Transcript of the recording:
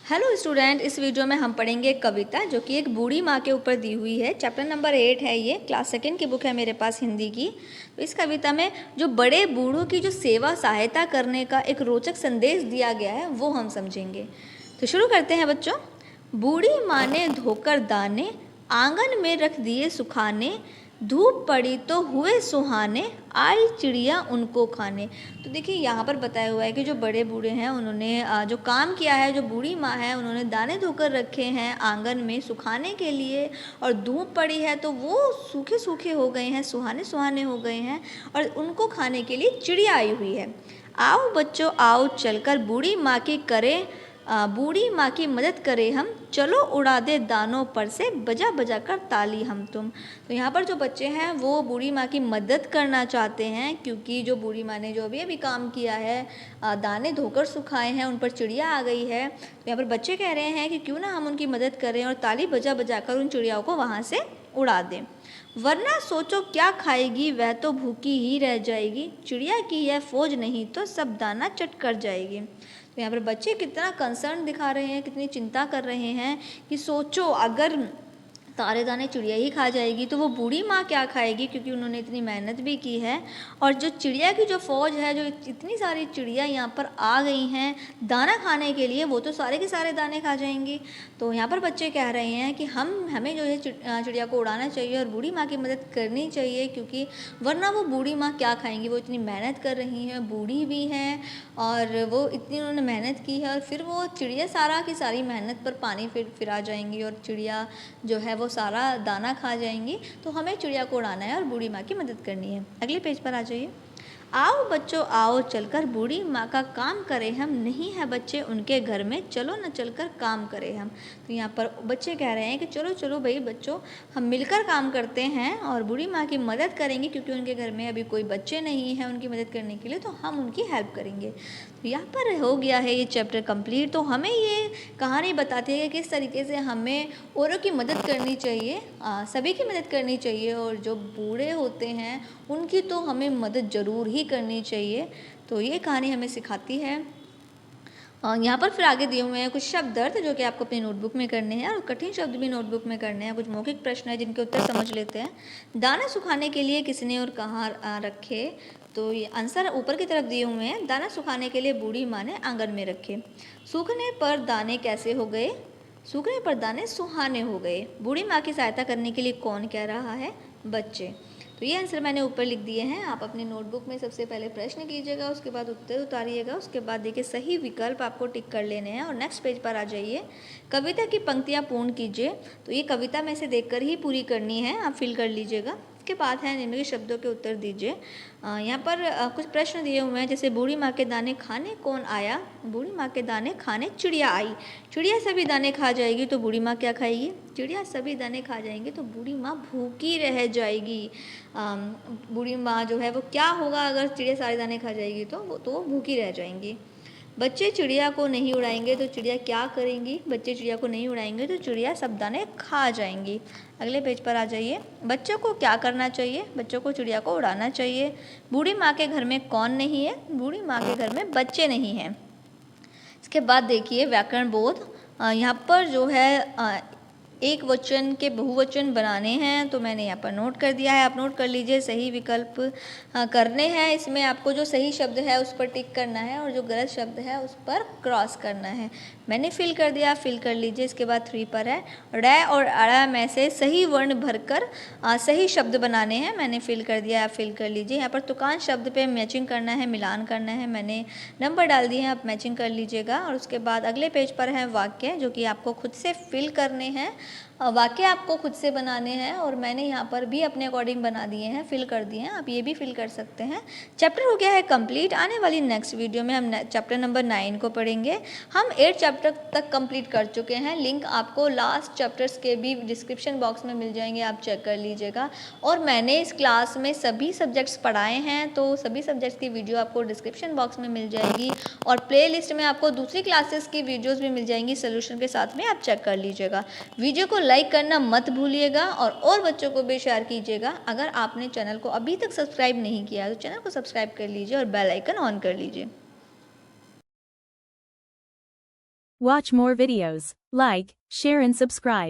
Hello student, इस video में हम पढ़ेंगे एक कविता जो कि एक बूढ़ी माँ के ऊपर दी हुई है। चैप्टर नंबर 8 है, ये क्लास सेकंड की बुक है मेरे पास हिंदी की। तो इस कविता में जो बड़े बूढ़ों की जो सेवा सहायता करने का एक रोचक संदेश दिया गया है वो हम समझेंगे। तो शुरू करते हैं बच्चों। बूढ़ी माँ ने धोकर दाने आंगन में रख दिए सुखाने, धूप पड़ी तो हुए सुहाने, आई चिड़िया उनको खाने। तो देखिए यहाँ पर बताया हुआ है कि जो बड़े बूढ़े हैं उन्होंने जो काम किया है, जो बूढ़ी माँ है उन्होंने दाने धोकर रखे हैं आंगन में सुखाने के लिए, और धूप पड़ी है तो वो सूखे सूखे हो गए हैं, सुहाने सुहाने हो गए हैं, और उनको खाने के लिए चिड़िया आई हुई है। आओ बच्चों आओ चलकर बूढ़ी माँ की मदद करें हम, चलो उड़ा दे दानों पर से बजा बजा कर ताली हम तुम। तो यहाँ पर जो बच्चे हैं वो बूढ़ी माँ की मदद करना चाहते हैं, क्योंकि जो बूढ़ी माँ ने जो अभी अभी काम किया है, दाने धोकर सुखाए हैं, उन पर चिड़िया आ गई है। तो यहाँ पर बच्चे कह रहे हैं कि क्यों ना हम उनकी मदद करें और ताली बजा बजा कर उन चिड़ियाओं को वहाँ से उड़ा दें। वरना सोचो क्या खाएगी, वह तो भूखी ही रह जाएगी, चिड़िया की यह फौज नहीं तो सब दाना चट कर जाएगी। तो यहाँ पर बच्चे कितना कंसर्न दिखा रहे हैं, कितनी चिंता कर रहे हैं कि सोचो अगर सारे दाने चिड़िया ही खा जाएगी तो वो बूढ़ी माँ क्या खाएगी, क्योंकि उन्होंने इतनी मेहनत भी की है। और जो चिड़िया की जो फौज है, जो इतनी सारी चिड़िया यहाँ पर आ गई हैं दाना खाने के लिए, वो तो सारे के सारे दाने खा जाएंगी। तो यहाँ पर बच्चे कह रहे हैं कि हमें जो है चिड़िया को उड़ाना चाहिए और बूढ़ी माँ की मदद करनी चाहिए, क्योंकि वरना वो बूढ़ी माँ क्या खाएंगी। वो इतनी मेहनत कर रही हैं, बूढ़ी भी हैं, और वो इतनी उन्होंने मेहनत की है, और फिर वो चिड़िया सारा की सारी मेहनत पर पानी फिरा जाएंगी और चिड़िया जो है वो सारा दाना खा जाएंगी। तो हमें चिड़िया को उड़ाना है और बूढ़ी माँ की मदद करनी है। अगले पेज पर आ जाइए। आओ बच्चों आओ चलकर बूढ़ी माँ का काम करें हम, नहीं है बच्चे उनके घर में, चलो न चलकर काम करें हम। तो यहाँ पर बच्चे कह रहे हैं कि चलो चलो भाई बच्चों, हम मिलकर काम करते हैं और बूढ़ी माँ की मदद करेंगे, क्योंकि उनके घर में अभी कोई बच्चे नहीं हैं उनकी मदद करने के लिए, तो हम उनकी हेल्प करेंगे। तो यहाँ पर हो गया है ये चैप्टर कंप्लीट। तो हमें ये कहानी बताती है कि किस तरीके से हमें औरों की मदद करनी चाहिए, सभी की मदद करनी चाहिए, और जो बूढ़े होते हैं उनकी तो हमें मदद ज़रूर ही करनी चाहिए। तो ये कहानी हमें सिखाती है। यहाँ पर फिर आगे दिए हुए हैं कुछ शब्द अर्थ जो कि आपको अपनी नोटबुक में करने हैं, और कठिन शब्द भी नोटबुक में करने हैं। कुछ मौखिक प्रश्न है जिनके उत्तर समझ लेते हैं। दाना सुखाने के लिए किसने और कहाँ रखे। तो ये आंसर ऊपर की तरफ दिए हुए हैं। दाना सुखाने के लिए बूढ़ी माँ ने आंगन में रखे। सूखने पर दाने कैसे हो गए, सूखने पर दाने सुहाने हो गए। बूढ़ी माँ की सहायता करने के लिए कौन कह रहा है, बच्चे। तो ये आंसर मैंने ऊपर लिख दिए हैं। आप अपनी नोटबुक में सबसे पहले प्रश्न कीजिएगा, उसके बाद उत्तर उतारिएगा, उसके बाद देखिए सही विकल्प आपको टिक कर लेने हैं और नेक्स्ट पेज पर आ जाइए। कविता की पंक्तियाँ पूर्ण कीजिए। तो ये कविता में से देखकर ही पूरी करनी है, आप फिल कर लीजिएगा। उसके बाद है निम्नलिखित शब्दों के उत्तर दीजिए। यहाँ पर कुछ प्रश्न दिए हुए हैं, जैसे बूढ़ी माँ के दाने खाने कौन आया। बूढ़ी माँ के दाने खाने चिड़िया आई। चिड़िया सभी दाने खा जाएगी तो बूढ़ी माँ क्या खाएगी। चिड़िया सभी दाने खा जाएंगी तो बूढ़ी माँ भूखी रह जाएगी। बूढ़ी माँ जो है वो क्या होगा अगर चिड़िया सारे दाने खा जाएगी, तो वो भूखी रह जाएंगी। बच्चे चिड़िया को नहीं उड़ाएंगे तो चिड़िया क्या करेंगी। बच्चे चिड़िया को नहीं उड़ाएंगे तो चिड़िया सब दाने खा जाएंगी। अगले पेज पर आ जाइए। बच्चों को क्या करना चाहिए। बच्चों को चिड़िया को उड़ाना चाहिए। बूढ़ी माँ के घर में कौन नहीं है। बूढ़ी माँ के घर में बच्चे नहीं हैं। इसके बाद देखिए व्याकरण बोध। यहाँ पर जो है एक वचन के बहुवचन बनाने हैं, तो मैंने यहाँ पर नोट कर दिया है, आप नोट कर लीजिए। सही विकल्प करने हैं। इसमें आपको जो सही शब्द है उस पर टिक करना है और जो गलत शब्द है उस पर क्रॉस करना है। मैंने फिल कर दिया, फिल कर लीजिए। इसके बाद 3 पर है ड़ और अड़ा में से सही वर्ण भरकर सही शब्द बनाने हैं। मैंने फिल कर दिया, आप फिल कर लीजिए। यहाँ पर तुकान शब्द पे मैचिंग करना है, मिलान करना है। मैंने नंबर डाल दिए हैं, आप मैचिंग कर लीजिएगा। और उसके बाद अगले पेज पर है वाक्य, जो कि आपको खुद से फिल करने हैं। वाक्य आपको खुद से बनाने हैं, और मैंने यहाँ पर भी अपने अकॉर्डिंग बना दिए हैं, फिल कर दिए हैं। आप ये भी फिल कर सकते हैं। चैप्टर हो गया है कंप्लीट। आने वाली नेक्स्ट वीडियो में हम चैप्टर नंबर 9 को पढ़ेंगे। हम 8 चैप्टर तक कंप्लीट कर चुके हैं। लिंक आपको लास्ट चैप्टर्स के भी डिस्क्रिप्शन बॉक्स में मिल जाएंगे, आप चेक कर लीजिएगा। और मैंने इस क्लास में सभी सब्जेक्ट्स पढ़ाए हैं, तो सभी सब्जेक्ट्स की वीडियो आपको डिस्क्रिप्शन बॉक्स में मिल जाएगी, और प्ले लिस्ट में आपको दूसरी क्लासेस की वीडियोज़ भी मिल जाएंगी सोल्यूशन के साथ में, आप चेक कर लीजिएगा। वीडियो को लाइक करना मत भूलिएगा, और बच्चों को भी शेयर कीजिएगा। अगर आपने चैनल को अभी तक सब्सक्राइब नहीं किया तो चैनल को सब्सक्राइब कर लीजिए और बेल आइकन ऑन कर लीजिए। Watch more videos. Like, share and subscribe.